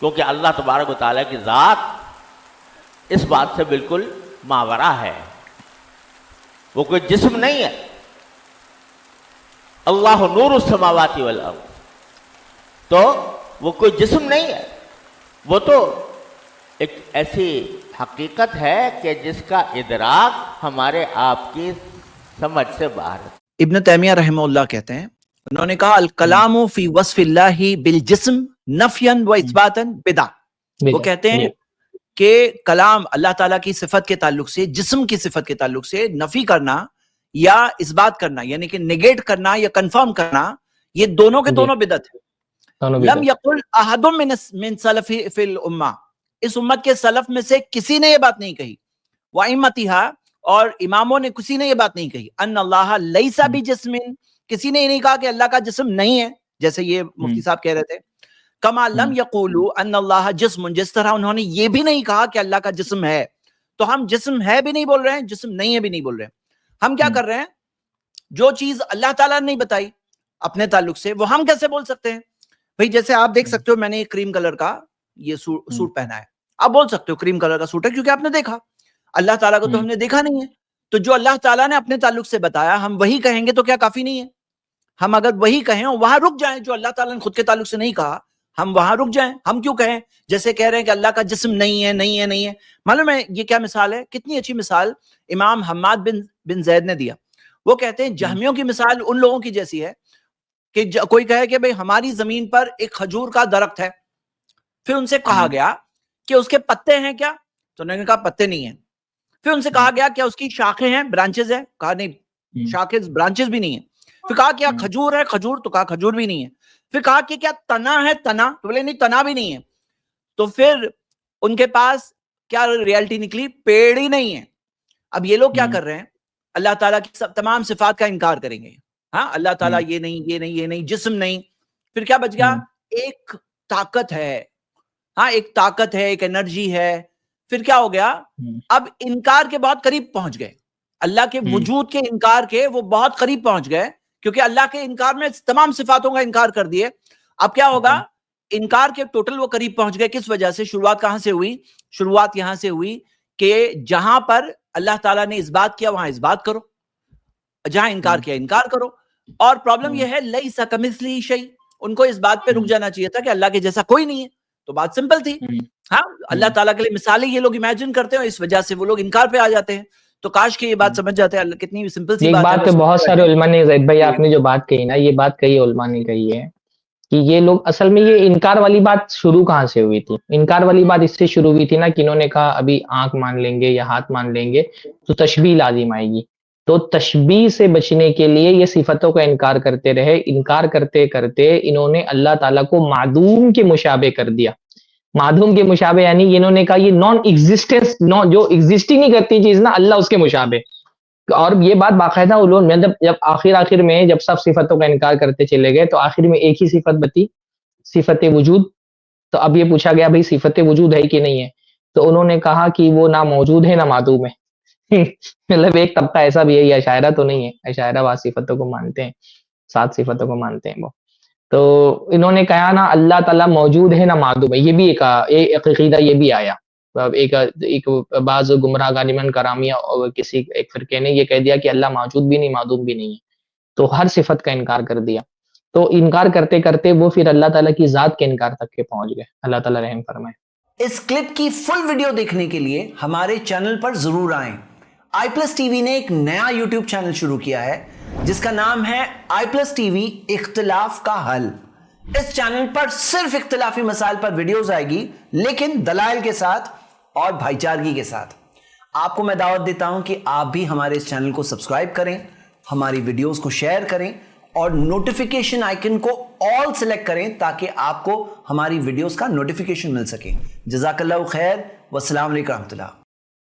کیونکہ اللہ تبارک و تعالیٰ کی ذات اس بات سے بالکل ماورا ہے، وہ کوئی جسم نہیں ہے. اللہ نور السماوات والارض، تو وہ کوئی جسم نہیں ہے، وہ تو ایک ایسی حقیقت ہے کہ جس کا ادراک ہمارے آپ کی سمجھ سے باہر ہے. ابن تیمیہ رحمہ اللہ کہتے ہیں، انہوں نے کہا الکلام فی وصف اللہ بالجسم نفیا و اثباتا بدعہ. وہ کہتے ہیں کہ کلام اللہ تعالیٰ کی صفت کے تعلق سے، جسم کی صفت کے تعلق سے نفی کرنا یا اس بات کرنا، یعنی کہ نیگیٹ کرنا یا کنفرم کرنا، یہ دونوں کے دونوں بدعت ہے. لم یقل احد من سلف فی الامہ، اس امت کے سلف میں سے کسی نے یہ بات نہیں کہی، وائمتھا، اور اماموں نے کسی نے یہ بات نہیں کہی، ان اللہ لیس بجسم، کسی نے یہ نہیں کہا کہ اللہ کا جسم نہیں ہے، جیسے یہ مفتی صاحب کہہ رہے تھے. کما لم یقولوا ان اللہ جسم، جس طرح انہوں نے یہ بھی نہیں کہا کہ اللہ کا جسم ہے. تو ہم جسم ہے بھی نہیں بول رہے ہیں، جسم نہیں ہے بھی نہیں بول رہے ہیں. ہم کیا کر رہے ہیں؟ جو چیز اللہ تعالیٰ نے نہیں بتائی اپنے تعلق سے، وہ ہم کیسے بول سکتے ہیں؟ بھئی جیسے آپ دیکھ سکتے ہو، میں نے ایک کریم کلر کا یہ سوٹ پہنا ہے، آپ بول سکتے ہو کریم کلر کا سوٹ ہے کیونکہ آپ نے دیکھا. اللہ تعالیٰ کو تو ہم نے دیکھا نہیں ہے. تو جو اللہ تعالیٰ نے اپنے تعلق سے بتایا ہم وہی کہیں گے تو کیا کافی نہیں ہے؟ ہم اگر وہی کہیں اور وہاں رک جائیں، جو اللہ تعالیٰ نے خود کے تعلق سے نہیں کہا ہم وہاں رک جائیں. ہم کیوں کہیں؟ جیسے کہہ رہے ہیں کہ اللہ کا جسم نہیں ہے نہیں ہے نہیں ہے. معلوم ہے یہ کیا مثال ہے؟ کتنی اچھی مثال امام حماد بن زید نے دیا. وہ کہتے ہیں جہمیوں کی مثال ان لوگوں کی جیسی ہے کہ کوئی کہے کہ بھئی ہماری زمین پر ایک کھجور کا درخت ہے، پھر ان سے کہا گیا کہ اس کے پتے ہیں کیا؟ تو انہوں نے کہا پتے نہیں ہیں. پھر ان سے کہا گیا کیا اس کی شاخیں ہیں، برانچز ہیں؟ کہا نہیں، شاخیں برانچز بھی نہیں ہیں. پھر کہا کیا کھجور ہے کھجور؟ تو کہا کھجور بھی نہیں ہے. پھر کہا کہ کیا تنا ہے تنا؟ تو بولے نہیں تنا بھی نہیں ہے. تو پھر ان کے پاس کیا ریالٹی نکلی؟ پیڑ ہی نہیں ہے. اب یہ لوگ کیا کر رہے ہیں؟ اللہ تعالیٰ کی تمام صفات کا انکار کریں گے. ہاں اللہ تعالیٰ یہ نہیں یہ نہیں یہ نہیں، جسم نہیں. پھر کیا بچ گیا؟ ایک طاقت ہے، ہاں ایک طاقت ہے، ایک انرجی ہے. پھر کیا ہو گیا؟ اب انکار کے بہت قریب پہنچ گئے، اللہ کے وجود کے انکار کے وہ بہت قریب پہنچ گئے، کیونکہ اللہ کے انکار میں تمام صفاتوں کا انکار کر دیے. اب کیا ہوگا؟ انکار کے ٹوٹل وہ قریب پہنچ گئے. کس وجہ سے؟ شروعات کہاں سے ہوئی؟ شروعات یہاں سے ہوئی کہ جہاں پر اللہ تعالیٰ نے اس بات کیا وہاں اس بات کرو، جہاں انکار کیا انکار کرو. اور پرابلم یہ ہے لیس کمثلہ شیء، ان کو اس بات پہ رک جانا چاہیے تھا کہ اللہ کے جیسا کوئی نہیں ہے. تو بات سمپل تھی. ہاں اللہ تعالیٰ کے لیے مثالیں یہ لوگ امیجن کرتے ہیں، اس وجہ سے وہ لوگ انکار پہ آ جاتے ہیں. تو کاش کہ یہ بات سمجھ جاتے ہیں. کتنی سمپل سی بات ہے. ایک بات تو بہت سارے علماء نے، زید بھائی آپ نے جو بات کہی نا، یہ بات کہی علماء نے کہی ہے کہ یہ لوگ اصل میں یہ انکار والی بات شروع کہاں سے ہوئی تھی؟ انکار والی بات اس سے شروع ہوئی تھی نا کہ انہوں نے کہا ابھی آنکھ مان لیں گے یا ہاتھ مان لیں گے تو تشبیہ لازم آئے گی. تو تشبیہ سے بچنے کے لیے یہ صفتوں کا انکار کرتے رہے. انکار کرتے کرتے انہوں نے اللہ تعالیٰ کو معدوم کے مشابہ کر دیا. معدوم کے مشابہ یعنی انہوں نے کہا یہ نان ایگزسٹنس، جو ایگزسٹ ہی نہیں کرتی چیز نا، اللہ اس کے مشابہ. اور یہ بات باقاعدہ علوم میں جب آخر میں جب سب صفتوں کا انکار کرتے چلے گئے تو آخر میں ایک ہی صفت بتی، صفت وجود. تو اب یہ پوچھا گیا بھئی صفت وجود ہے کہ نہیں ہے؟ تو انہوں نے کہا کہ وہ نہ موجود ہے نہ معدوم ہے. مطلب ایک طبقہ ایسا بھی ہے، یہ اشاعرہ تو نہیں ہے، اشاعرہ بعض صفتوں کو مانتے ہیں، 7 صفتوں کو مانتے ہیں وہ. تو انہوں نے کہا نا اللہ تعالیٰ موجود ہے نہ معدوم ہے. یہ بھی ایک عقیدہ یہ بھی آیا. ایک بعض گمراہ غالباً کرامیہ اور کسی ایک فرقے نے یہ کہہ دیا کہ اللہ موجود بھی نہیں معدوم بھی نہیں ہے، تو ہر صفت کا انکار کر دیا. تو انکار کرتے کرتے وہ پھر اللہ تعالیٰ کی ذات کے انکار تک کے پہنچ گئے. اللہ تعالیٰ رحم فرمائے. اس کلپ کی فل ویڈیو دیکھنے کے لیے ہمارے چینل پر ضرور آئیں. آئی پلس ٹی وی نے ایک نیا یوٹیوب چینل شروع کیا ہے جس کا نام ہے آئی پلس ٹی وی اختلاف کا حل. اس چینل پر صرف اختلافی مسائل پر ویڈیوز آئے گی، لیکن دلائل کے ساتھ اور بھائی چارگی کے ساتھ. آپ کو میں دعوت دیتا ہوں کہ آپ بھی ہمارے اس چینل کو سبسکرائب کریں، ہماری ویڈیوز کو شیئر کریں اور نوٹیفیکیشن آئیکن کو آل سلیکٹ کریں تاکہ آپ کو ہماری ویڈیوز کا نوٹیفیکیشن مل سکے. جزاک اللہ خیر، والسلام علیکم ورحمۃ اللہ.